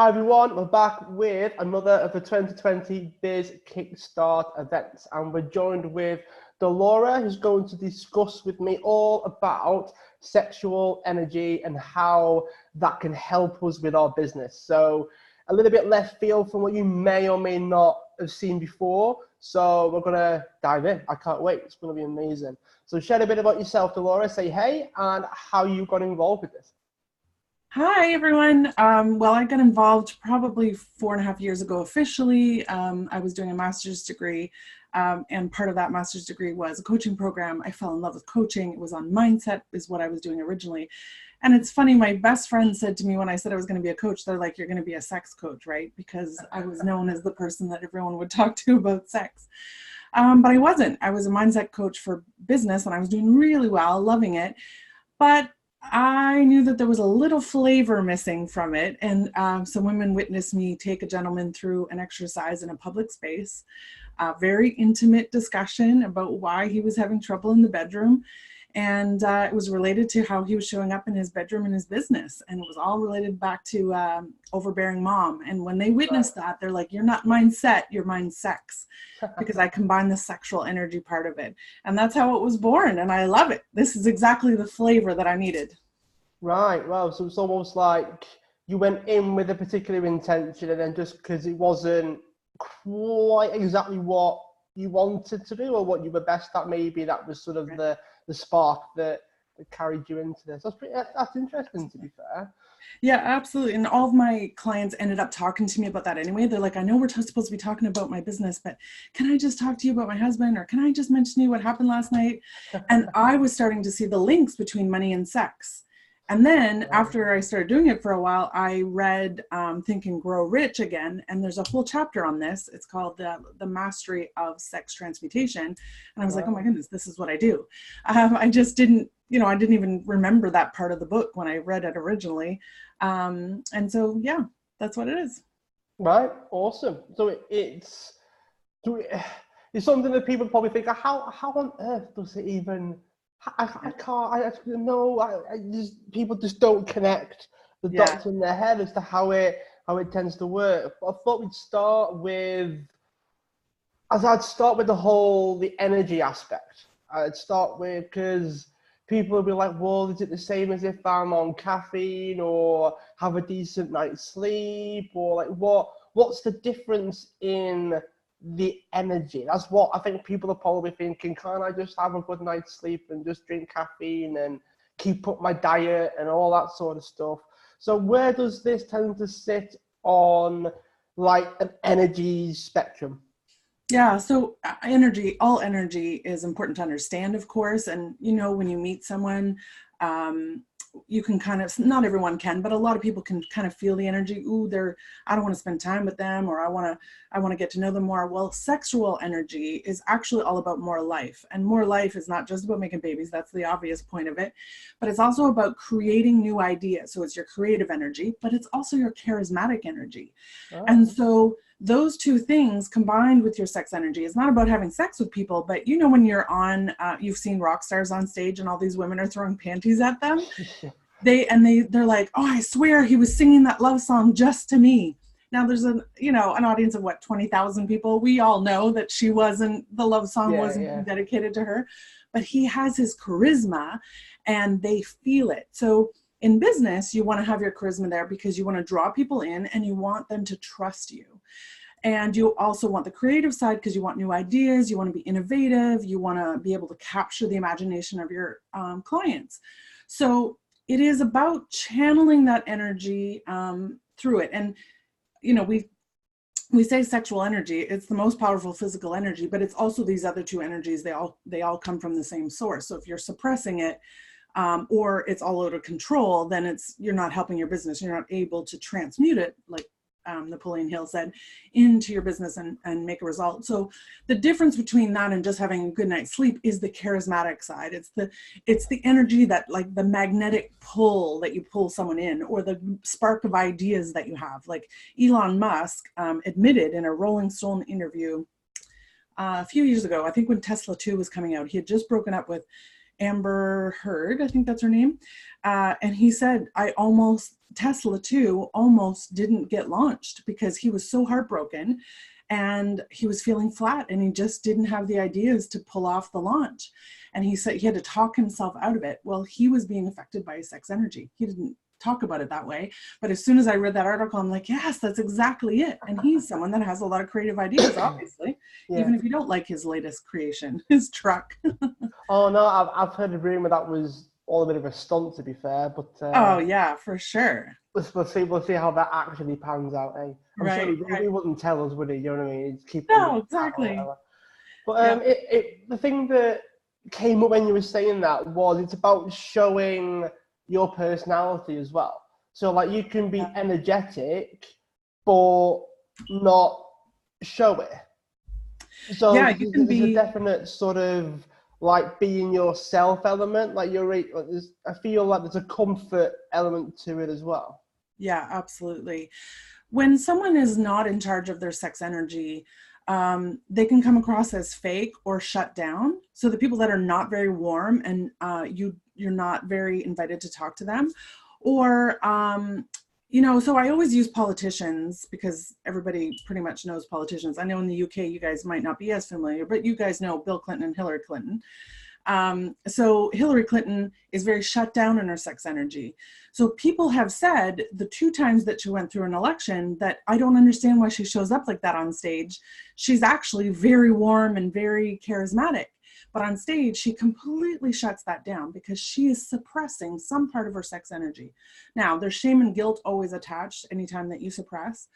Hi everyone, we're back with another of the 2020 Biz Kickstart events, and we're joined with Delora, who's going to discuss with me all about sexual energy and how that can help us with our business. So a little bit left field from what you may or may not have seen before. So we're gonna dive in. I can't wait. It's gonna be amazing. So share a bit about yourself, Delora. Say hey and how you got involved with this. Hi, everyone. Well, I got involved probably 4.5 years ago officially. I was doing a master's degree, and part of that master's degree was a coaching program. I fell in love with coaching. It was on mindset, is what I was doing originally. And it's funny, my best friend said to me when I said I was going to be a coach, they're like, you're going to be a sex coach, right? Because I was known as the person that everyone would talk to about sex. But I wasn't. I was a mindset coach for business, and I was doing really well, loving it. But I knew that there was a little flavor missing from it. And some women witnessed me take a gentleman through an exercise in a public space, a very intimate discussion about why he was having trouble in the bedroom. And it was related to how he was showing up in his bedroom in his business. And it was all related back to overbearing mom. And when they witnessed that, they're like, you're not mindset, you're mind sex. Because I combined the sexual energy part of it. And that's how it was born. And I love it. This is exactly the flavor that I needed. Right. Well, so it's almost like you went in with a particular intention, and then just because it wasn't quite exactly what you wanted to do or what you were best at, maybe that was sort of the spark that carried you into this. That's interesting, to be fair. Yeah, absolutely. And all of my clients ended up talking to me about that anyway. They're like, I know we're supposed to be talking about my business, but can I just talk to you about my husband? Or can I just mention to you what happened last night? And I was starting to see the links between money and sex. And then after I started doing it for a while, I read Think and Grow Rich again. And there's a whole chapter on this. It's called the Mastery of Sex Transmutation. And I was like, oh my goodness, this is what I do. I just didn't, I didn't even remember that part of the book when I read it originally. And so, yeah, that's what it is. Right. Awesome. So it's something that people probably think, how on earth does it even, I can't, I no, I just, people just don't connect the Yeah. dots in their head as to how it tends to work. But I thought I'd start with the energy aspect. I'd start with, because people will be like, well, is it the same as if I'm on caffeine or have a decent night's sleep, or like what's the difference in the energy? That's what I think people are probably thinking. Can't I just have a good night's sleep and just drink caffeine and keep up my diet and all that sort of stuff? So where does this tend to sit on like an energy spectrum? Yeah, so all energy is important to understand, of course. And, when you meet someone, you can kind of, not everyone can, but a lot of people can kind of feel the energy. Ooh, I don't want to spend time with them, or I want to get to know them more. Well, sexual energy is actually all about more life, and more life is not just about making babies. That's the obvious point of it, but it's also about creating new ideas. So it's your creative energy, but it's also your charismatic energy. And so those two things combined with your sex energy, is not about having sex with people, but when you're on, you've seen rock stars on stage and all these women are throwing panties at them. They're like, oh, I swear he was singing that love song just to me. Now there's an audience of 20,000 people. We all know that the love song wasn't dedicated to her, but he has his charisma and they feel it. So in business, you want to have your charisma there because you want to draw people in and you want them to trust you. And you also want the creative side because you want new ideas, you want to be innovative, you want to be able to capture the imagination of your clients. So it is about channeling that energy through it. And, we say sexual energy, it's the most powerful physical energy, but it's also these other two energies. They all come from the same source. So if you're suppressing it, or it's all out of control, then you're not helping your business. You're not able to transmute it, like Napoleon Hill said, into your business and make a result. So the difference between that and just having a good night's sleep is the charismatic side. It's the energy that, like, the magnetic pull that you pull someone in, or the spark of ideas that you have. Like Elon Musk admitted in a Rolling Stone interview a few years ago, I think when Tesla 2 was coming out, he had just broken up with Amber Heard, I think that's her name. And he said, Tesla too almost didn't get launched because he was so heartbroken and he was feeling flat and he just didn't have the ideas to pull off the launch. And he said he had to talk himself out of it. Well, he was being affected by his sex energy. He didn't talk about it that way. But as soon as I read that article, I'm like, yes, that's exactly it. And he's someone that has a lot of creative ideas, obviously, even if you don't like his latest creation, his truck. Oh no, I've heard a rumor that was all a bit of a stunt, to be fair. But oh yeah, for sure. We'll see how that actually pans out. Eh? I'm sure he wouldn't tell us, would he? You know what I mean? He'd keep exactly. But the thing that came up when you were saying that was it's about showing your personality as well. So like you can be energetic, but not show it. So you can there's a definite sort of like being yourself element. Like I feel like there's a comfort element to it as well. Yeah, absolutely. When someone is not in charge of their sex energy, they can come across as fake or shut down. So the people that are not very warm and you're not very invited to talk to them, or so I always use politicians because everybody pretty much knows politicians. I know in the UK you guys might not be as familiar, but you guys know Bill Clinton and Hillary Clinton. So Hillary Clinton is very shut down in her sex energy. So people have said the 2 times that she went through an election that I don't understand why she shows up like that on stage. She's actually very warm and very charismatic, but on stage she completely shuts that down because she is suppressing some part of her sex energy. Now there's shame and guilt always attached anytime that you suppress.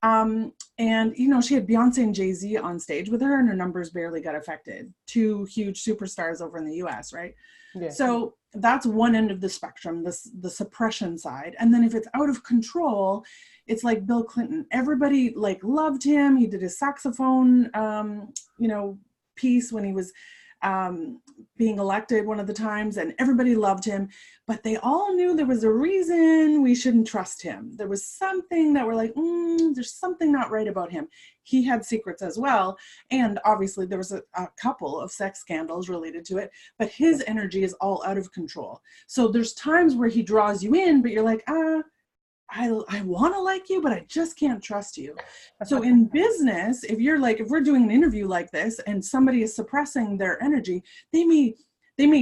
And she had Beyonce and Jay-Z on stage with her and her numbers barely got affected. 2 huge superstars over in the US, right? Yeah. So that's one end of the spectrum, the suppression side. And then if it's out of control, it's like Bill Clinton. Everybody loved him. He did his saxophone, piece when he was being elected one of the times, and everybody loved him, but they all knew there was a reason we shouldn't trust him. There was something that we're like, there's something not right about him. He had secrets as well, and obviously there was a couple of sex scandals related to it, but his energy is all out of control. So there's times where he draws you in, but you're like, I want to like you, but I just can't trust you. So in business, if we're doing an interview like this and somebody is suppressing their energy, they may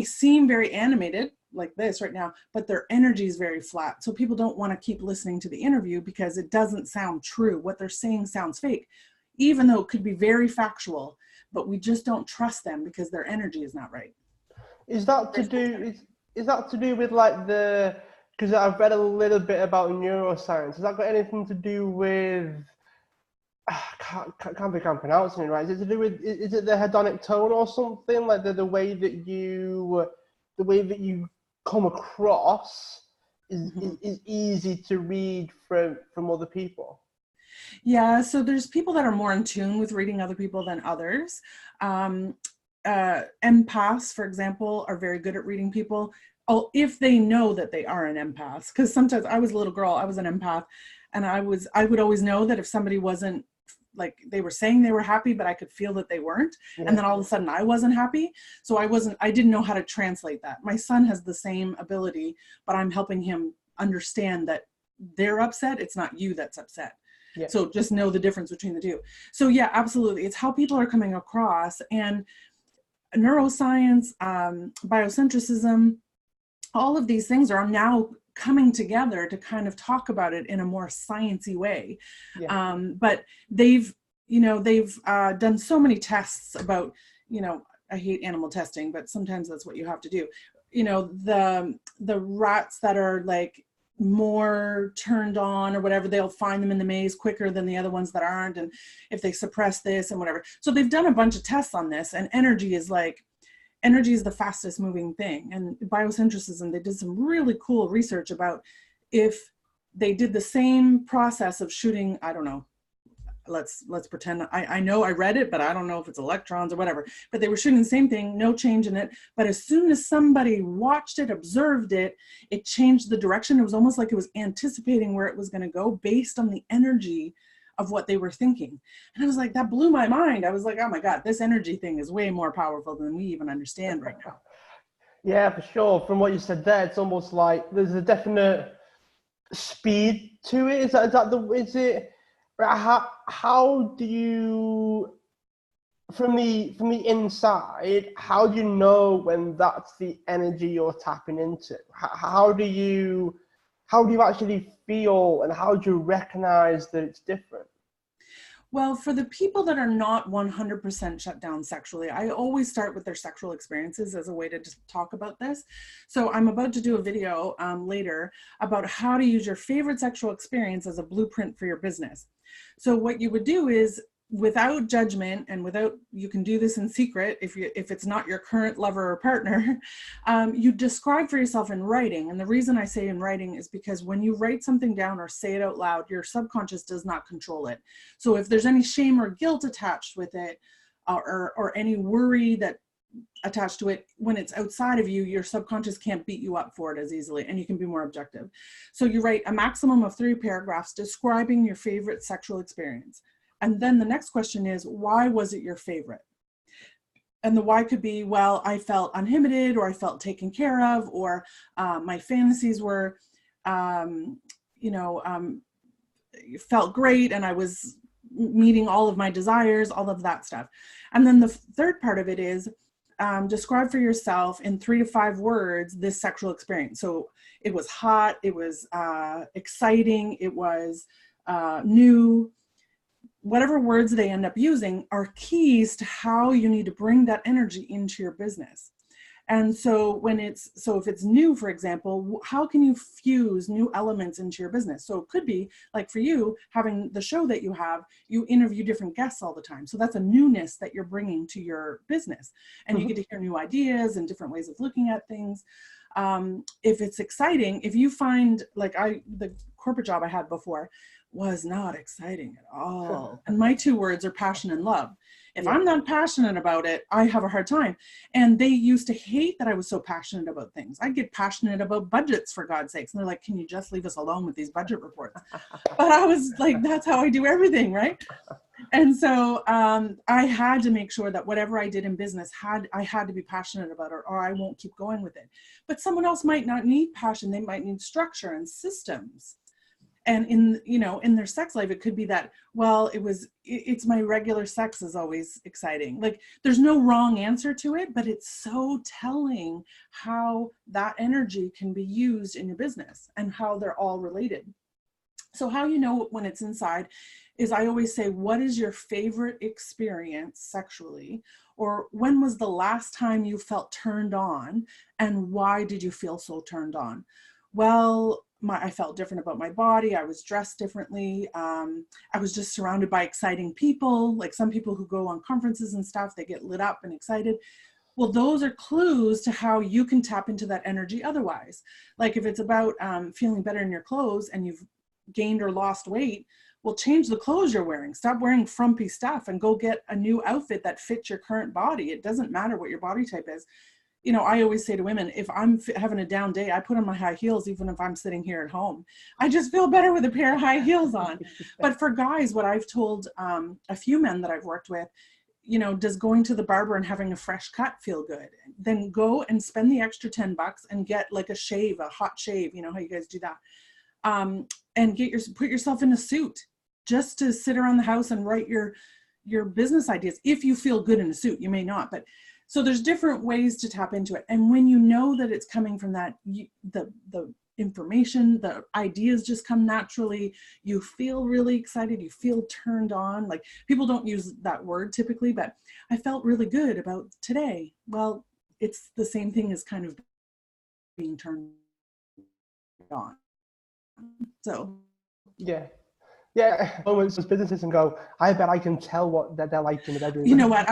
seem very animated like this right now, but their energy is very flat. So people don't want to keep listening to the interview because it doesn't sound true. What they're saying sounds fake, even though it could be very factual, but we just don't trust them because their energy is not right. Is that to do with like because I've read a little bit about neuroscience. Has that got anything to do with? Can't pronouncing it right. Is it to do with? Is it the hedonic tone or something like the way that you come across is easy to read from other people? Yeah. So there's people that are more in tune with reading other people than others. Empaths, for example, are very good at reading people. If they know that they are an empath, because sometimes I was a little girl, I was an empath, and I would always know that if somebody wasn't they were saying they were happy, but I could feel that they weren't. Yeah. And then all of a sudden I wasn't happy. So I didn't know how to translate that. My son has the same ability, but I'm helping him understand that they're upset. It's not you that's upset. Yeah. So just know the difference between the two. So yeah, absolutely. It's how people are coming across, and neuroscience, biocentrism, all of these things are now coming together to kind of talk about it in a more sciencey way. Yeah. But they've done so many tests about, I hate animal testing, but sometimes that's what you have to do. The rats that are more turned on or whatever, they'll find them in the maze quicker than the other ones that aren't. And if they suppress this and whatever. So they've done a bunch of tests on this, and energy is the fastest moving thing. And biocentrism, they did some really cool research about if they did the same process of shooting, I don't know, let's pretend, I know I read it, but I don't know if it's electrons or whatever, but they were shooting the same thing, no change in it. But as soon as somebody watched it, observed it, it changed the direction. It was almost like it was anticipating where it was going to go based on the energy of what they were thinking. And I was like, that blew my mind. I was like, oh my God, this energy thing is way more powerful than we even understand right now. Yeah, for sure. From what you said there, it's almost like there's a definite speed to it. Is it how do you from the inside, how do you know when that's the energy you're tapping into? How do you actually feel and how do you recognize that it's different? Well, for the people that are not 100% shut down sexually, I always start with their sexual experiences as a way to just talk about this. So I'm about to do a video later about how to use your favorite sexual experience as a blueprint for your business. So what you would do is, without judgment and without, you can do this in secret if it's not your current lover or partner, you describe for yourself in writing. And the reason I say in writing is because when you write something down or say it out loud, your subconscious does not control it. So if there's any shame or guilt attached with it, or any worry that attached to it, when it's outside of you, your subconscious can't beat you up for it as easily, and you can be more objective. So you write a maximum of 3 paragraphs describing your favorite sexual experience. And then the next question is, why was it your favorite? And the why could be, well, I felt uninhibited, or I felt taken care of, or my fantasies were, felt great, and I was meeting all of my desires, all of that stuff. And then the third part of it is, describe for yourself in 3 to 5 words this sexual experience. So it was hot, it was exciting, it was new. Whatever words they end up using are keys to how you need to bring that energy into your business. And so if it's new, for example, how can you fuse new elements into your business? So it could be like, for you, having the show that you have, you interview different guests all the time. So that's a newness that you're bringing to your business, and you get to hear new ideas and different ways of looking at things. If it's exciting, if you find, like the corporate job I had before was not exciting at all. And my 2 words are passion and love. If I'm not passionate about it, I have a hard time. And they used to hate that I was so passionate about things. I'd get passionate about budgets, for God's sakes. And they're like, can you just leave us alone with these budget reports? But I was like, that's how I do everything, right? And so I had to make sure that whatever I did in business, I had to be passionate about it, or I won't keep going with it. But someone else might not need passion. They might need structure and systems. And in their sex life, it could be that, well, it's my regular sex is always exciting. Like, there's no wrong answer to it, but it's so telling how that energy can be used in your business and how they're all related. So how you know when it's inside is, I always say, what is your favorite experience sexually? Or when was the last time you felt turned on, and why did you feel so turned on? Well, I felt different about my body. I was dressed differently. I was just surrounded by exciting people. Like some people who go on conferences and stuff, they get lit up and excited. Well, those are clues to how you can tap into that energy otherwise. Like if it's about feeling better in your clothes and you've gained or lost weight, well, change the clothes you're wearing. Stop wearing frumpy stuff and go get a new outfit that fits your current body. It doesn't matter what your body type is. I always say to women, if I'm having a down day, I put on my high heels, even if I'm sitting here at home. I just feel better with a pair of high heels on. But for guys, what I've told a few men that I've worked with, does going to the barber and having a fresh cut feel good? Then go and spend the extra $10 and get like a hot shave. You know how you guys do that. And put yourself in a suit just to sit around the house and write your business ideas. If you feel good in a suit, you may not, but so there's different ways to tap into it. And when you know that it's coming from that, the information, the ideas just come naturally. You feel really excited. You feel turned on. Like, people don't use that word typically, but I felt really good about today. Well, it's the same thing as kind of being turned on. So. Yeah, moments as businesses and go, I bet I can tell what they're like in the bedroom. You know what?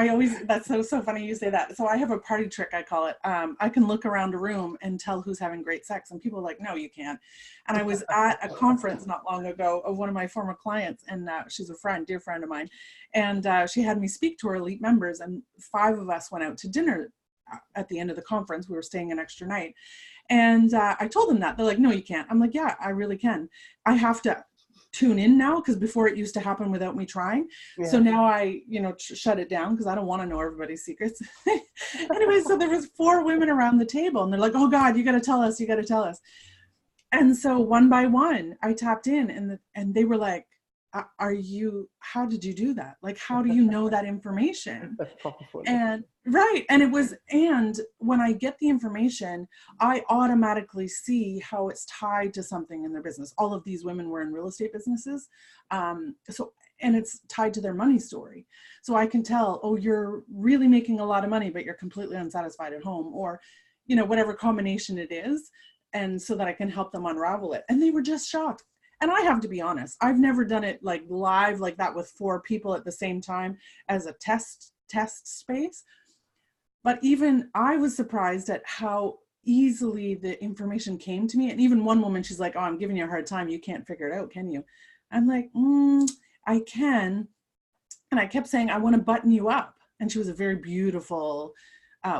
That's so funny you say that. So I have a party trick, I call it. I can look around a room and tell who's having great sex. And people are like, no, you can't. And I was at a conference not long ago of one of my former clients, and she's a dear friend of mine. And she had me speak to her elite members, and 5 of us went out to dinner at the end of the conference. We were staying an extra night. And I told them that. They're like, no, you can't. I'm like, yeah, I really can. I have to tune in now, because before it used to happen without me trying. Yeah. So now I, shut it down because I don't want to know everybody's secrets. Anyway, so there was 4 women around the table and they're like, oh God, you got to tell us, you got to tell us. And so one by one I tapped in and they were like, how did you do that? Like, how do you know that information? That's proper funny. And right. And when I get the information, I automatically see how it's tied to something in their business. All of these women were in real estate businesses. And it's tied to their money story. So I can tell, oh, you're really making a lot of money, but you're completely unsatisfied at home, or, whatever combination it is. And so that I can help them unravel it. And they were just shocked. And I have to be honest, I've never done it like live like that with 4 people at the same time as a test space. But even I was surprised at how easily the information came to me. And even one woman, she's like, oh, I'm giving you a hard time. You can't figure it out, can you? I'm like, I can. And I kept saying, I want to button you up. And she was a very beautiful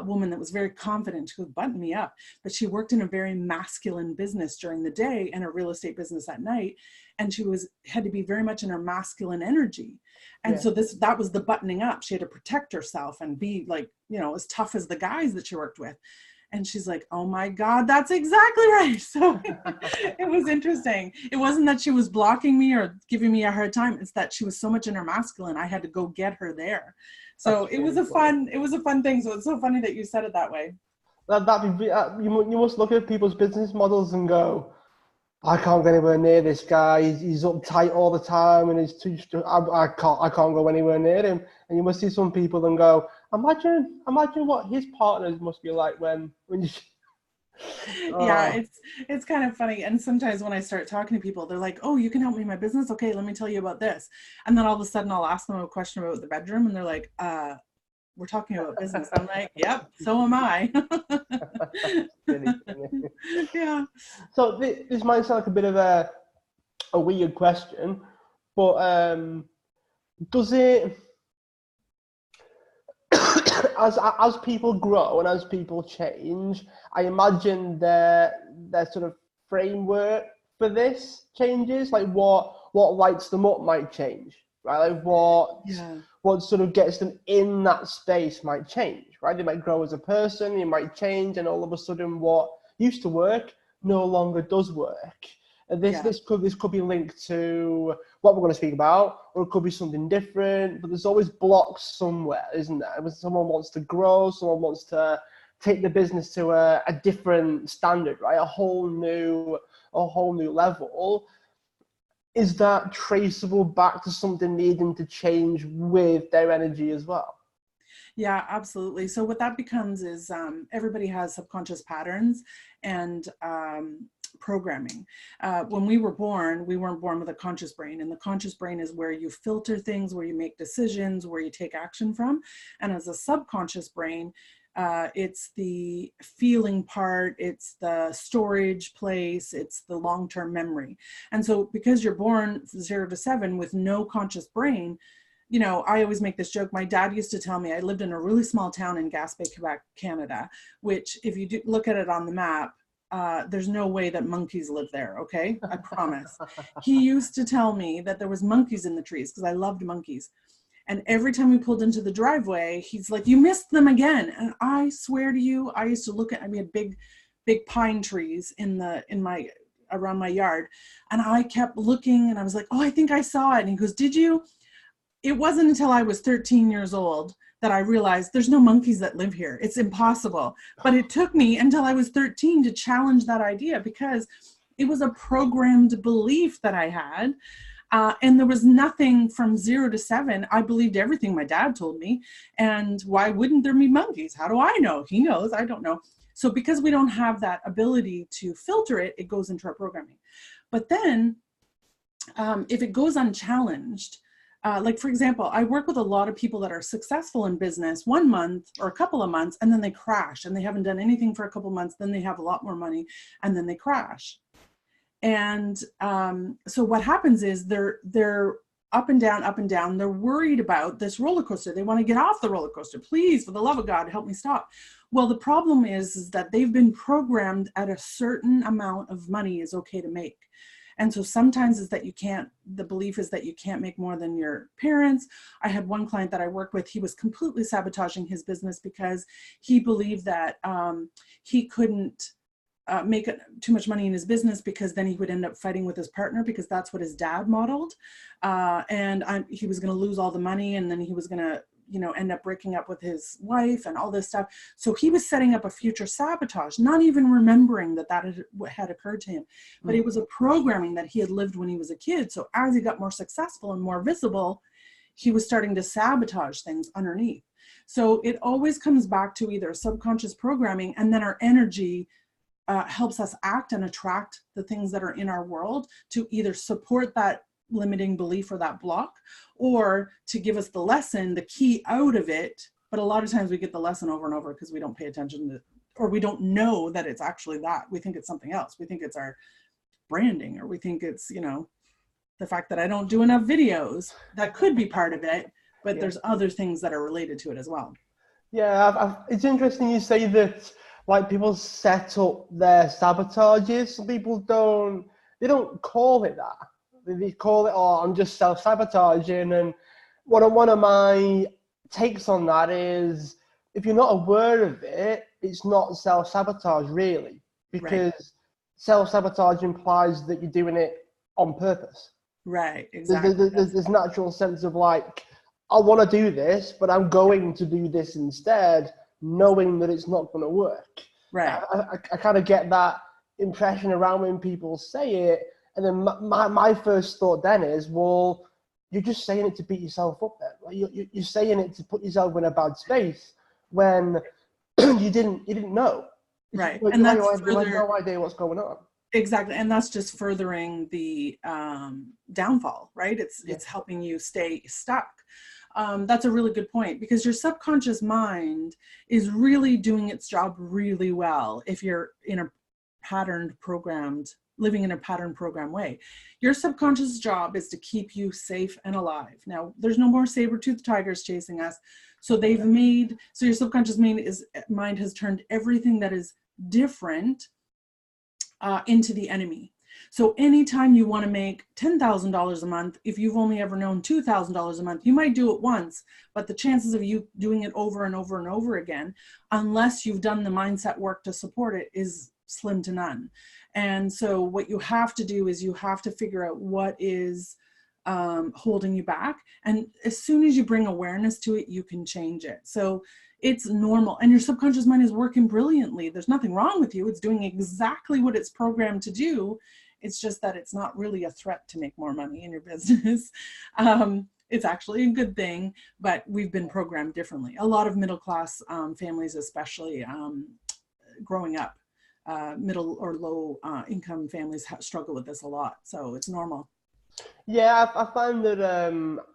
woman that was very confident. She would button me up, but she worked in a very masculine business during the day and a real estate business at night. And she had to be very much in her masculine energy. And so that was the buttoning up. She had to protect herself and be like, as tough as the guys that she worked with. And she's like, oh my God, that's exactly right. So it was interesting. It wasn't that she was blocking me or giving me a hard time. It's that she was so much in her masculine. I had to go get her there. So it was a fun thing. So it's so funny that you said it that way. You must look at people's business models and go, I can't get anywhere near this guy. He's uptight all the time, and I can't go anywhere near him. And you must see some people and go, imagine what his partners must be like when you. Yeah, it's kind of funny. And sometimes when I start talking to people, they're like, oh, you can help me in my business? Okay, let me tell you about this. And then all of a sudden I'll ask them a question about the bedroom and they're like, we're talking about business. I'm like, yep, so am I. Really. Yeah. So this might sound like a bit of a weird question, but does it, as people grow and as people change, I imagine their sort of framework for this changes, like what lights them up might change, right? Like what sort of gets them in that space might change, right? They might grow as a person, it might change, and all of a sudden what used to work no longer does work. This could be linked to what we're going to speak about, or it could be something different, but there's always blocks somewhere, isn't there? When someone wants to grow, someone wants to take the business to a different standard, right? A whole new level. Is that traceable back to something needing to change with their energy as well? Yeah, absolutely. So what that becomes is everybody has subconscious patterns and programming. When we were born, we weren't born with a conscious brain, and the conscious brain is where you filter things, where you make decisions, where you take action from. And as a subconscious brain, it's the feeling part, it's the storage place, it's the long-term memory. And so because you're born 0 to 7 with no conscious brain, I always make this joke. My dad used to tell me, I lived in a really small town in Gaspé, Quebec, Canada, which if you look at it on the map, there's no way that monkeys live there. Okay. I promise. He used to tell me that there was monkeys in the trees because I loved monkeys. And every time we pulled into the driveway, he's like, you missed them again. And I swear to you, I used to look at, we had big pine trees around my yard. And I kept looking and I was like, oh, I think I saw it. And he goes, did you? It wasn't until I was 13 years old that I realized there's no monkeys that live here. It's impossible. But it took me until I was 13 to challenge that idea, because it was a programmed belief that I had. And there was nothing from 0 to 7. I believed everything my dad told me. And why wouldn't there be monkeys? How do I know? He knows. I don't know. So because we don't have that ability to filter it, it goes into our programming. But then if it goes unchallenged, like, for example, I work with a lot of people that are successful in business 1 month or a couple of months, and then they crash and they haven't done anything for a couple of months. Then they have a lot more money and then they crash. And so what happens is they're up and down, up and down. They're worried about this roller coaster. They want to get off the roller coaster. Please, for the love of God, help me stop. Well, the problem is that they've been programmed at a certain amount of money is okay to make. And so sometimes is that the belief is that you can't make more than your parents. I had one client that I worked with, he was completely sabotaging his business because he believed that he couldn't make too much money in his business, because then he would end up fighting with his partner, because that's what his dad modeled. He was going to lose all the money, and then he was going to, end up breaking up with his wife and all this stuff. So he was setting up a future sabotage, not even remembering that had occurred to him. But it was a programming that he had lived when he was a kid. So as he got more successful and more visible, he was starting to sabotage things underneath. So it always comes back to either subconscious programming, and then our energy helps us act and attract the things that are in our world to either support that limiting belief or that block, or to give us the lesson, the key out of it. But a lot of times we get the lesson over and over because we don't pay attention to, or we don't know that it's actually that. We think it's something else. We think it's our branding, or we think it's, the fact that I don't do enough videos. That could be part of it, but there's other things that are related to it as well. Yeah, it's interesting you say that, like, people set up their sabotages. Some people they don't call it that. They call it, oh, I'm just self-sabotaging. And one of my takes on that is, if you're not aware of it, it's not self-sabotage really, because self-sabotage implies that you're doing it on purpose. Right, exactly. There's this natural sense of like, I want to do this, but I'm going to do this instead, knowing that it's not going to work. Right. I kind of get that impression around when people say it. And then my first thought then is, well, you're just saying it to beat yourself up then. Like you're saying it to put yourself in a bad space when you didn't know. Right. And you have no idea what's going on. Exactly. And that's just furthering the downfall, right? It's helping you stay stuck. That's a really good point, because your subconscious mind is really doing its job really well if you're in a living in a pattern programmed way. Your subconscious job is to keep you safe and alive. Now, there's no more saber-toothed tigers chasing us. So your subconscious mind has turned everything that is different into the enemy. So anytime you want to make $10,000 a month, if you've only ever known $2,000 a month, you might do it once, but the chances of you doing it over and over and over again, unless you've done the mindset work to support it, is slim to none. And so what you have to do is you have to figure out what is holding you back. And as soon as you bring awareness to it, you can change it. So it's normal. And your subconscious mind is working brilliantly. There's nothing wrong with you. It's doing exactly what it's programmed to do. It's just that it's not really a threat to make more money in your business. It's actually a good thing, but we've been programmed differently. A lot of middle-class families, especially growing up, middle or low income families struggle with this a lot. So it's normal. Yeah, I find that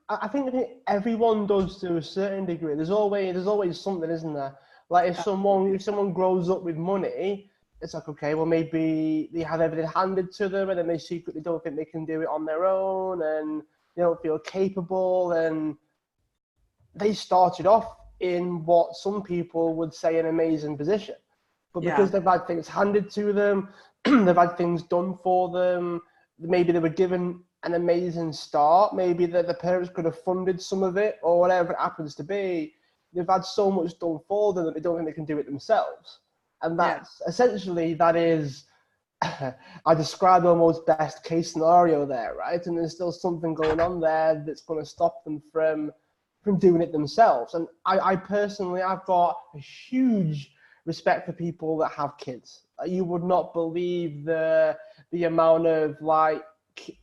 I think everyone does to a certain degree. There's always something, isn't there? Like if someone grows up with money, it's like, okay, well maybe they have everything handed to them, and then they secretly don't think they can do it on their own, and they don't feel capable, and they started off in what some people would say an amazing position. But because they've had things handed to them, they've had things done for them, maybe they were given an amazing start, maybe the parents could have funded some of it, or whatever it happens to be, they've had so much done for them that they don't think they can do it themselves. And that's essentially, that is, I described almost best case scenario there, right? And there's still something going on there that's going to stop them from doing it themselves. And I personally, I've got a huge respect for people that have kids. You would not believe the amount of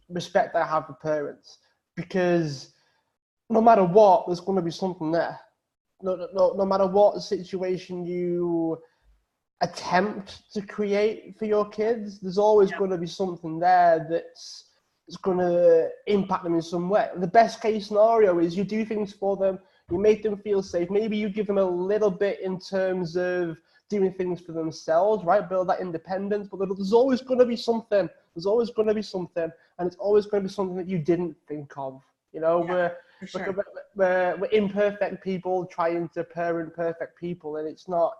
respect I have for parents, because no matter what, there's going to be something there. No matter what situation you attempt to create for your kids, there's always going to be something there that's going to impact them in some way. The best case scenario is you do things for them, you make them feel safe, maybe you give them a little bit in terms of doing things for themselves, right? Build that independence, but there's always going to be something. There's always going to be something, and it's always going to be something that you didn't think of. We're imperfect people trying to parent perfect people, and it's not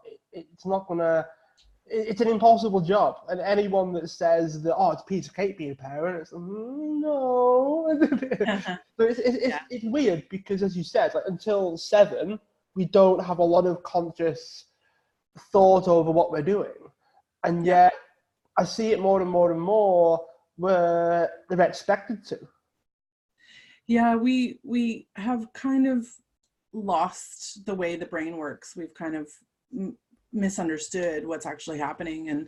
it's an impossible job. And anyone that says that, oh, it's a piece of cake being a parent, it's no. So it's weird because, as you said, like until 7, we don't have a lot of conscious thought over what we're doing. And yet I see it more and more and more where they're expected to. Yeah, we have kind of lost the way the brain works. We've kind of misunderstood what's actually happening. And,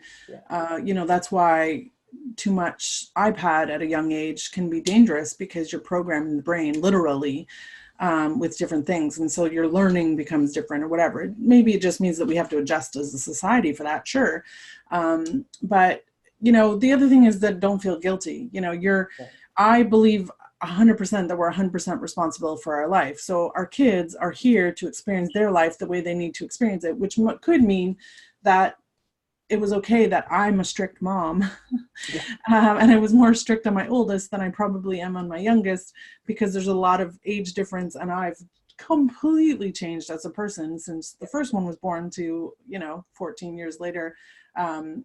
that's why too much iPad at a young age can be dangerous, because you're programming the brain literally with different things. And so your learning becomes different or whatever. Maybe it just means that we have to adjust as a society for that. Sure. But, the other thing is that don't feel guilty. I believe 100% that we're 100% responsible for our life. So our kids are here to experience their life the way they need to experience it, which could mean that it was okay that I'm a strict mom. And I was more strict on my oldest than I probably am on my youngest, because there's a lot of age difference, and I've completely changed as a person since the first one was born to, 14 years later.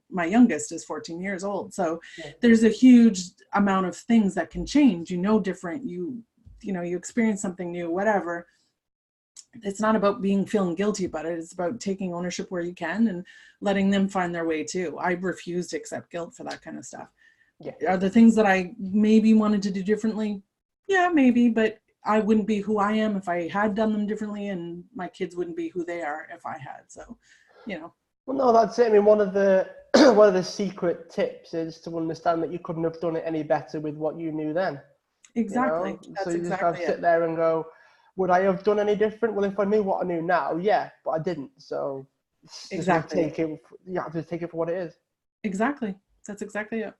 My youngest is 14 years old. So there's a huge amount of things that can change, different, you experience something new, whatever. It's not about feeling guilty about it. It's about taking ownership where you can and letting them find their way too. I refuse to accept guilt for that kind of stuff. Are there things that I maybe wanted to do differently? Yeah, maybe, but I wouldn't be who I am if I had done them differently, and my kids wouldn't be who they are if I had. So, Well, no, that's it. I mean, one of the secret tips is to understand that you couldn't have done it any better with what you knew then. Exactly. That's so you just have to sit there and go, would I have done any different? Well, if I knew what I knew now, yeah, but I didn't. So exactly, you have to take it for what it is. Exactly. That's exactly it.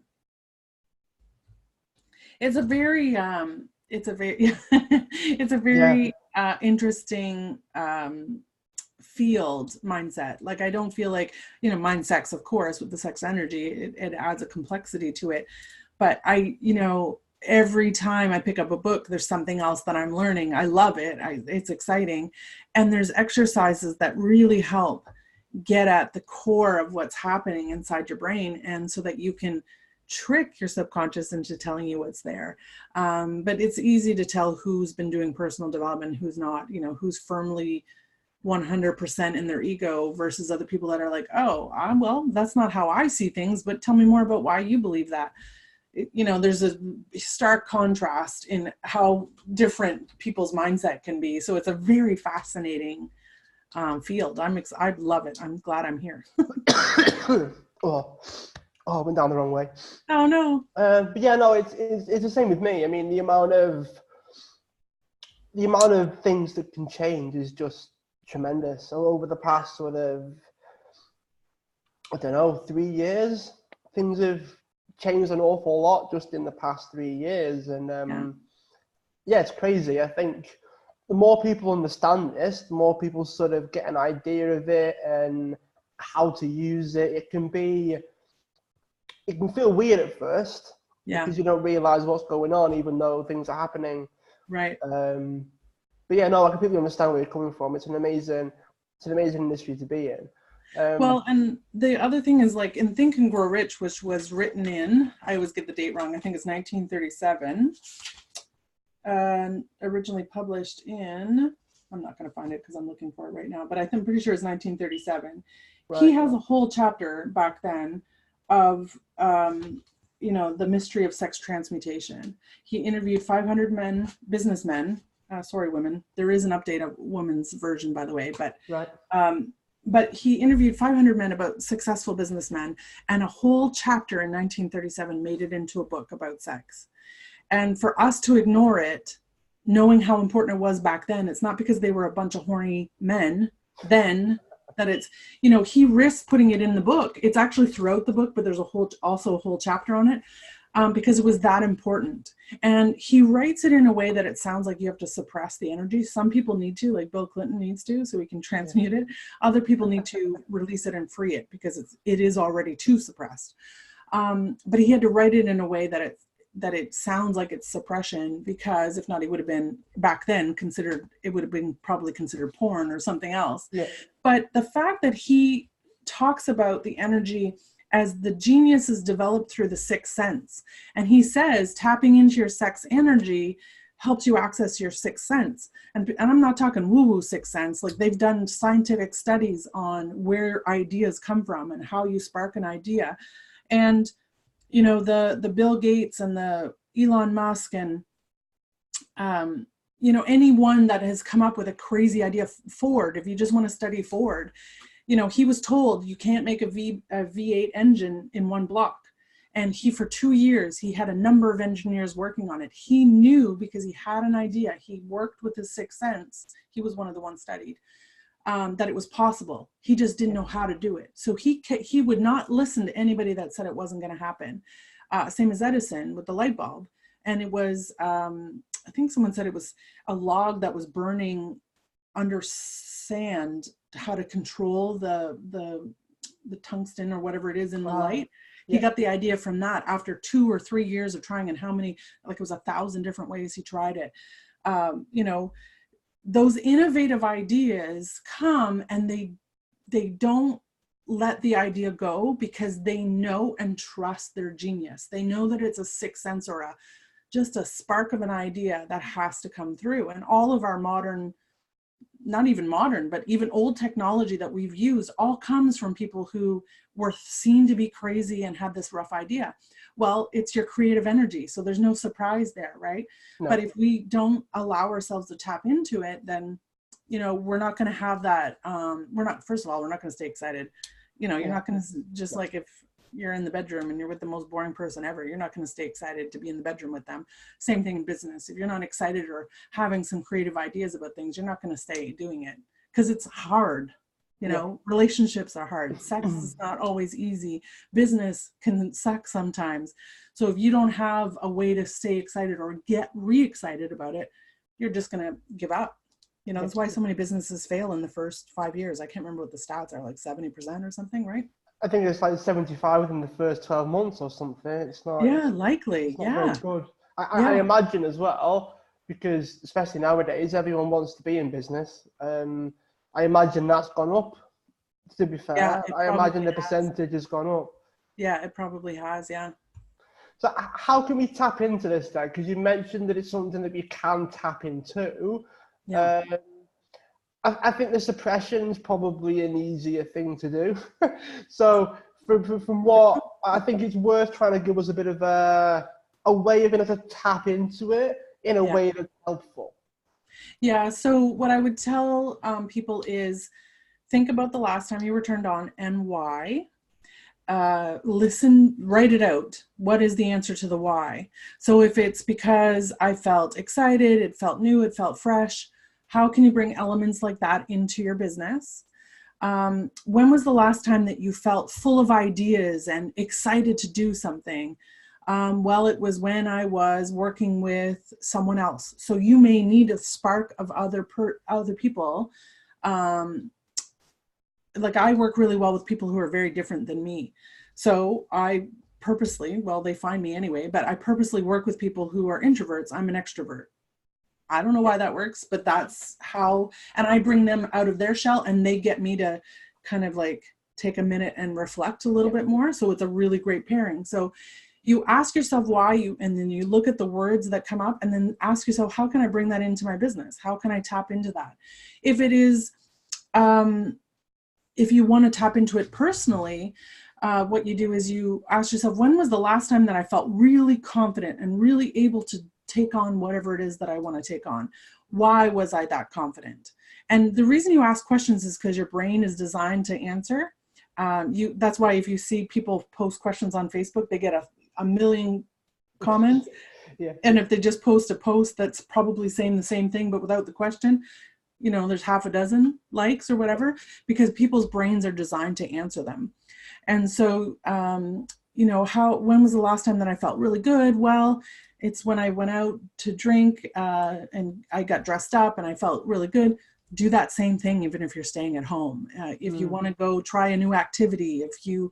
It's a very interesting field, mindset. Like, I don't feel like, mind sex, of course, with the sex energy, it adds a complexity to it. But every time I pick up a book, there's something else that I'm learning. I love it. It's exciting. And there's exercises that really help get at the core of what's happening inside your brain, and so that you can trick your subconscious into telling you what's there. But it's easy to tell who's been doing personal development, who's not, who's firmly 100% in their ego versus other people that are like, oh, well, that's not how I see things, but tell me more about why you believe that. There's a stark contrast in how different people's mindset can be. So it's a very fascinating field. I love it. I'm glad I'm here. I went down the wrong way. Oh no. But yeah, no, it's the same with me. I mean, the amount of things that can change is just tremendous. So over the past sort of, 3 years, things have changed an awful lot just in the past 3 years. And it's crazy. I think the more people understand this, the more people sort of get an idea of it and how to use it. It can feel weird at first, because you don't realize what's going on, even though things are happening. Right. But yeah, no, I completely understand where you're coming from. It's an amazing industry to be in. Well, and the other thing is, like, in Think and Grow Rich, which was written in, I always get the date wrong, I think it's 1937, originally published in, I'm not going to find it because I'm looking for it right now, but I'm pretty sure it's 1937. Right. He has a whole chapter back then of, the mystery of sex transmutation. He interviewed 500 businessmen, women. There is an update of women's version, by the way, but right. But he interviewed 500 men about successful businessmen, and a whole chapter in 1937 made it into a book about sex. And for us to ignore it, knowing how important it was back then, it's not because they were a bunch of horny men then that it's, he risked putting it in the book. It's actually throughout the book, but there's also a whole chapter on it. Because it was that important. And he writes it in a way that it sounds like you have to suppress the energy. Some people need to, like Bill Clinton needs to, so he can transmute it. Other people need to release it and free it because it is already too suppressed. But he had to write it in a way that it sounds like it's suppression, because if not, it would have been back then probably considered porn or something else. Yeah. But the fact that he talks about the energy as the genius is developed through the sixth sense. And he says tapping into your sex energy helps you access your sixth sense. And I'm not talking woo-woo sixth sense. Like, they've done scientific studies on where ideas come from and how you spark an idea. And, you know, the Bill Gates and the Elon Musk and, you know, anyone that has come up with a crazy idea, Ford, if you just want to study Ford, you know, he was told you can't make a V8 engine in one block. And for 2 years, he had a number of engineers working on it. He knew, because he had an idea, he worked with his sixth sense. He was one of the ones studied, that it was possible. He just didn't know how to do it. So he would not listen to anybody that said it wasn't going to happen. Same as Edison with the light bulb. And it was, I think someone said it was a log that was burning under sand, how to control the tungsten or whatever it is in the light. He got the idea from that after 2 or 3 years of trying, and how many, like it was 1,000 different ways he tried it. You know, those innovative ideas come, and they don't let the idea go because they know and trust their genius. They know that it's a sixth sense or just a spark of an idea that has to come through. And all of our modern, not even modern, but even old technology that we've used all comes from people who were seen to be crazy and had this rough idea. Well, it's your creative energy. So there's no surprise there, right? No. But if we don't allow ourselves to tap into it, then, you know, we're not going to have that. First of all, we're not going to stay excited. You know, you're not going to, just like if you're in the bedroom and you're with the most boring person ever, you're not going to stay excited to be in the bedroom with them. Same thing in business. If you're not excited or having some creative ideas about things, you're not going to stay doing it because it's hard. You know, relationships are hard. Sex is not always easy. Business can suck sometimes. So if you don't have a way to stay excited or get re-excited about it, you're just going to give up. You know, that's why so many businesses fail in the first 5 years. I can't remember what the stats are, like 70% or something, right? I think it's like 75 within the first 12 months or something. It's not. Yeah, likely. It's not very good. I imagine as well, because especially nowadays, everyone wants to be in business. I imagine that's gone up, to be fair. I imagine the percentage has gone up. Yeah, it probably has, yeah. So how can we tap into this then? Because you mentioned that it's something that we can tap into. Yeah. I think the suppression is probably an easier thing to do. So from what I think, it's worth trying to give us a bit of a way of being able to tap into it in a way that's helpful. Yeah. So what I would tell people is think about the last time you were turned on and why. Listen, write it out. What is the answer to the why? So if it's because I felt excited, it felt new, it felt fresh, how can you bring elements like that into your business? When was the last time that you felt full of ideas and excited to do something? Well, it was when I was working with someone else. So you may need a spark of other people. Like I work really well with people who are very different than me. So I purposely, well, they find me anyway, but I purposely work with people who are introverts. I'm an extrovert. I don't know why that works, but that's how, and I bring them out of their shell and they get me to kind of like take a minute and reflect a little bit more. So it's a really great pairing. So you ask yourself why and then you look at the words that come up and then ask yourself, how can I bring that into my business? How can I tap into that? If it is, if you want to tap into it personally, what you do is you ask yourself, when was the last time that I felt really confident and really able to take on whatever it is that I want to take on? Why was I that confident? And the reason you ask questions is because your brain is designed to answer. That's why if you see people post questions on Facebook, they get a million comments. Yeah. And if they just post a post that's probably saying the same thing, but without the question, you know, there's half a dozen likes or whatever, because people's brains are designed to answer them. And so, you know, when was the last time that I felt really good? Well, it's when I went out to drink and I got dressed up and I felt really good. Do that same thing, even if you're staying at home. If you want to go try a new activity, if you,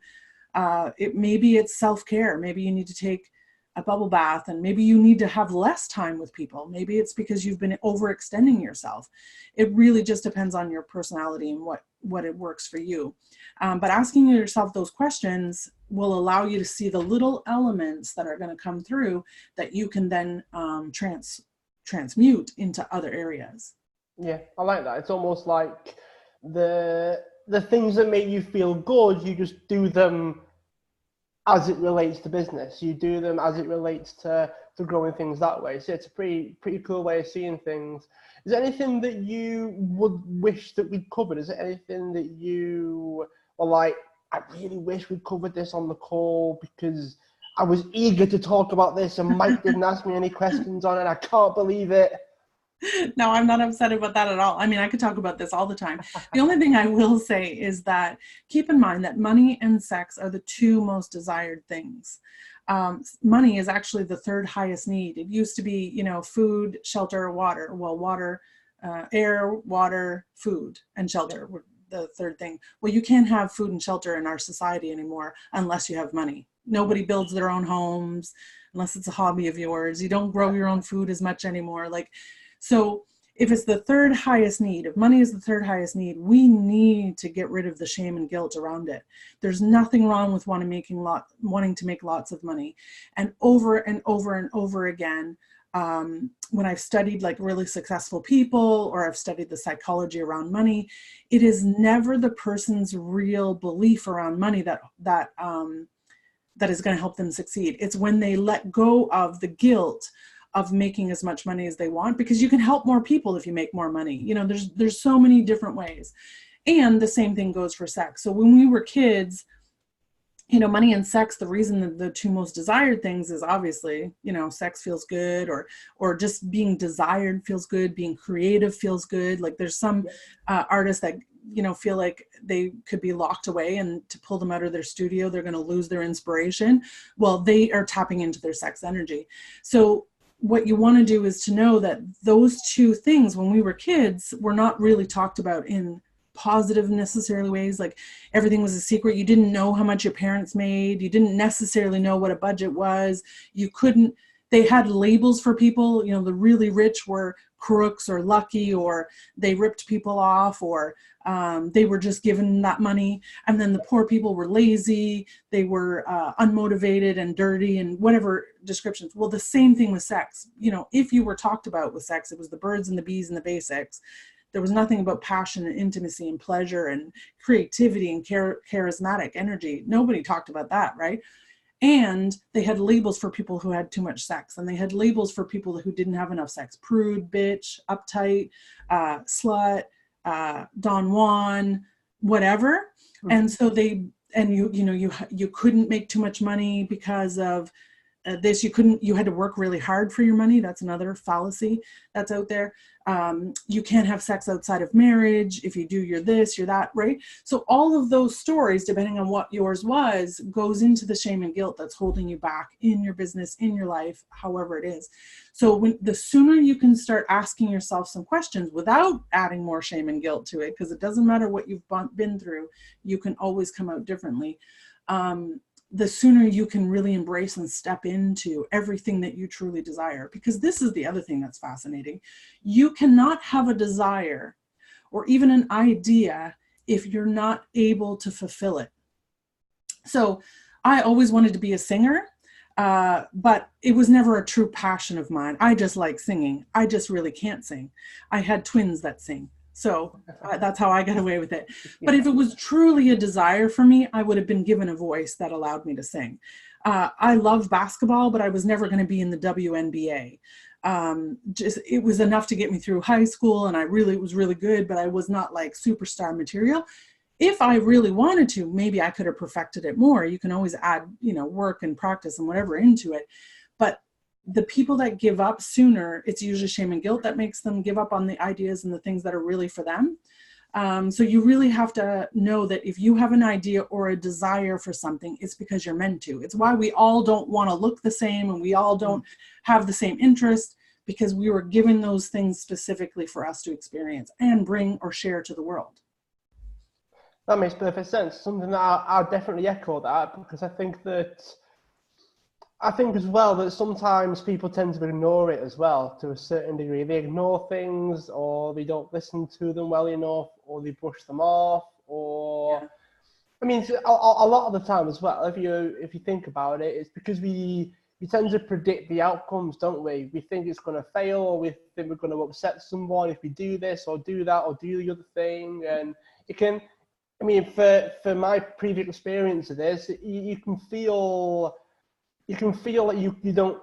maybe it's self-care. Maybe you need to take a bubble bath, and maybe you need to have less time with people. Maybe it's because you've been overextending yourself. It really just depends on your personality and what it works for you. But asking yourself those questions will allow you to see the little elements that are going to come through that you can then transmute into other areas. Yeah, I like that. It's almost like the things that make you feel good, you just do them as it relates to business. You do them as it relates to growing things that way. So it's a pretty cool way of seeing things. Is there anything that you would wish that we'd covered? Is there anything that you were like, I really wish we'd covered this on the call because I was eager to talk about this and Mike didn't ask me any questions on it. I can't believe it. No, I'm not upset about that at all. I mean, I could talk about this all the time. The only thing I will say is that keep in mind that money and sex are the two most desired things. Money is actually the third highest need. It used to be, food, shelter, water. Well, water, air, water, food, and shelter were the third thing. Well, you can't have food and shelter in our society anymore unless you have money. Nobody builds their own homes unless it's a hobby of yours. You don't grow your own food as much anymore. So if it's the third highest need, if money is the third highest need, we need to get rid of the shame and guilt around it. There's nothing wrong with wanting to make lots of money. And over and over and over again, when I've studied like really successful people, or I've studied the psychology around money, it is never the person's real belief around money that is going to help them succeed. It's when they let go of the guilt of making as much money as they want, because you can help more people if you make more money. There's so many different ways. And the same thing goes for sex. So when we were kids, money and sex, the reason that the two most desired things is obviously, sex feels good, or just being desired feels good, being creative feels good. Like there's some artists that, feel like they could be locked away, and to pull them out of their studio, they're going to lose their inspiration. Well, they are tapping into their sex energy. So what you want to do is to know that those two things, when we were kids, were not really talked about in positive necessarily ways. Like everything was a secret. You didn't know how much your parents made. You didn't necessarily know what a budget was. They had labels for people. The really rich were crooks or lucky, or they ripped people off, or they were just given that money. And then the poor people were lazy. They were unmotivated and dirty, and whatever descriptions. Well, the same thing with sex. If you were talked about with sex, it was the birds and the bees and the basics. There was nothing about passion and intimacy and pleasure and creativity and charismatic energy. Nobody talked about that, right? And they had labels for people who had too much sex, and they had labels for people who didn't have enough sex: prude, bitch, uptight, slut, Don Juan, whatever. Mm-hmm. And so you couldn't make too much money because of this. You had to work really hard for your money. That's another fallacy that's out there. You can't have sex outside of marriage. If you do, you're this, you're that, right? So all of those stories, depending on what yours was, goes into the shame and guilt that's holding you back in your business, in your life, however it is. So the sooner you can start asking yourself some questions without adding more shame and guilt to it, because it doesn't matter what you've been through, you can always come out differently. The sooner you can really embrace and step into everything that you truly desire. Because this is the other thing that's fascinating. You cannot have a desire or even an idea if you're not able to fulfill it. So I always wanted to be a singer, but it was never a true passion of mine. I just like singing. I just really can't sing. I had twins that sing. So that's how I got away with it. But if it was truly a desire for me, I would have been given a voice that allowed me to sing. I love basketball, but I was never going to be in the WNBA. It was enough to get me through high school, and it was really good, but I was not like superstar material. If I really wanted to, maybe I could have perfected it more. You can always add, work and practice and whatever into it. But the people that give up sooner, it's usually shame and guilt that makes them give up on the ideas and the things that are really for them. So you really have to know that if you have an idea or a desire for something, it's because you're meant to. It's why we all don't want to look the same, and we all don't have the same interest, because we were given those things specifically for us to experience and bring or share to the world. That makes perfect sense. Something that I'll definitely echo that, because I think that I think as well that sometimes people tend to ignore it as well to a certain degree. They ignore things, or they don't listen to them well enough, or they brush them off, or Yeah. I mean, a lot of the time as well. If you think about it, it's because we tend to predict the outcomes, don't we? We think it's going to fail, or we think we're going to upset someone if we do this or do that or do the other thing, and it can. I mean, for my previous experience of this, you can feel like you don't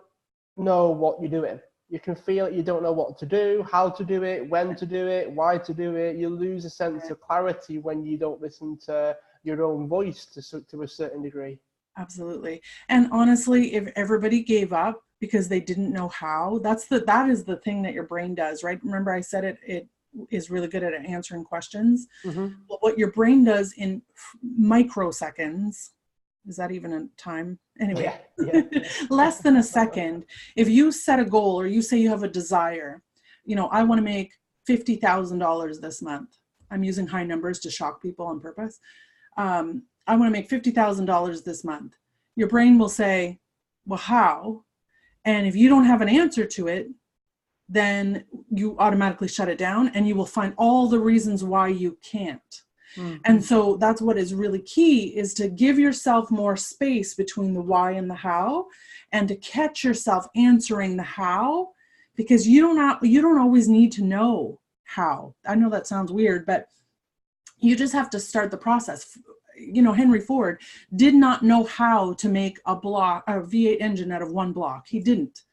know what you're doing. You can feel like you don't know what to do, how to do it, when to do it, why to do it. You lose a sense of clarity when you don't listen to your own voice to a certain degree. Absolutely. And honestly, if everybody gave up because they didn't know how, that is the thing that your brain does, right? Remember I said it is really good at answering questions. Mm-hmm. But what your brain does in microseconds, is that even a time? Anyway, Yeah. less than a second. If you set a goal, or you say you have a desire, I want to make $50,000 this month. I'm using high numbers to shock people on purpose. I want to make $50,000 this month. Your brain will say, well, how? And if you don't have an answer to it, then you automatically shut it down, and you will find all the reasons why you can't. Mm-hmm. And so that's what is really key, is to give yourself more space between the why and the how, and to catch yourself answering the how, because you don't always need to know how. I know that sounds weird, but you just have to start the process. Henry Ford did not know how to make a V8 engine out of one block. He didn't.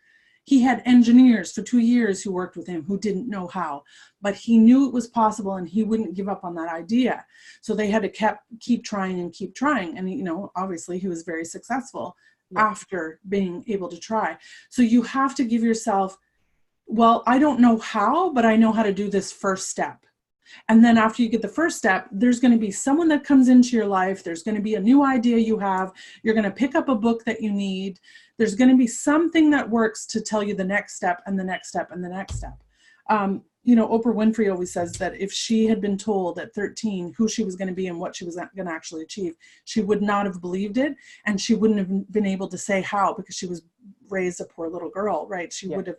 He had engineers for 2 years who worked with him who didn't know how, but he knew it was possible, and he wouldn't give up on that idea. So they had to keep trying and keep trying. And, obviously he was very successful after being able to try. So you have to give yourself, well, I don't know how, but I know how to do this first step. And then after you get the first step, there's going to be someone that comes into your life. There's going to be a new idea you have. You're going to pick up a book that you need. There's going to be something that works to tell you the next step and the next step and the next step. Oprah Winfrey always says that if she had been told at 13 who she was going to be and what she was going to actually achieve, she would not have believed it. And she wouldn't have been able to say how, because she was raised a poor little girl, right? She would have,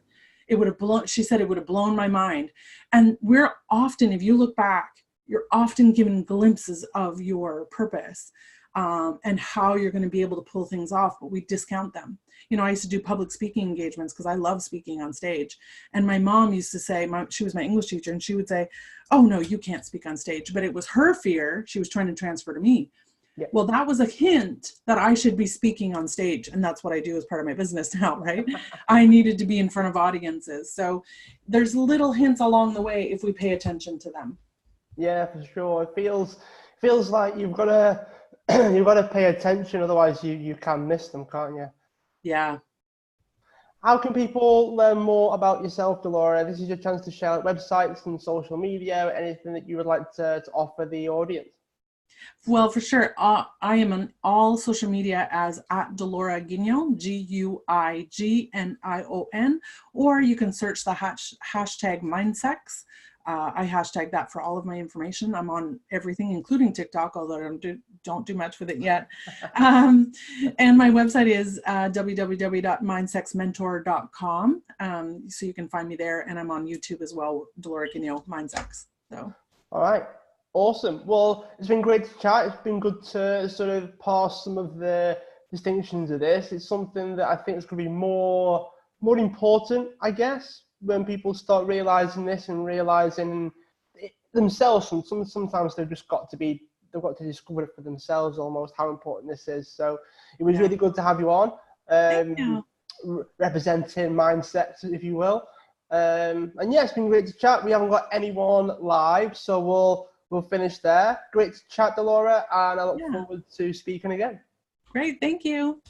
she said it would have blown my mind. And we're often, if you look back, you're often given glimpses of your purpose and how you're going to be able to pull things off, but we discount them. I used to do public speaking engagements because I love speaking on stage. And my mom used to say, she was my English teacher, and she would say, oh no, you can't speak on stage. But it was her fear she was trying to transfer to me. Yeah. Well, that was a hint that I should be speaking on stage. And that's what I do as part of my business now, right? I needed to be in front of audiences. So there's little hints along the way if we pay attention to them. Yeah, for sure. It feels like you've got to pay attention, otherwise you can miss them, can't you? Yeah. How can people learn more about yourself, Delora? This is your chance to share websites and social media, anything that you would like to offer the audience. Well, for sure. I am on all social media as @Delora Guignion, Guignion, or you can search the hashtag Mindsex. I hashtag that for all of my information. I'm on everything, including TikTok, although I don't do much with it yet. And my website is www.mindsexmentor.com. So you can find me there, and I'm on YouTube as well, Delora Guignion Mindsex. So. All right. Awesome. Well, it's been great to chat. It's been good to sort of pass some of the distinctions of this. It's something that I think is going to be more important, I guess, when people start realizing this and realizing it themselves. And sometimes they've got to discover it for themselves almost how important this is. So it was really good to have you on, representing Mindset, if you will. And yeah, it's been great to chat. We haven't got anyone live, so we'll finish there. Great to chat, Delora, and I look forward to speaking again. Great, thank you.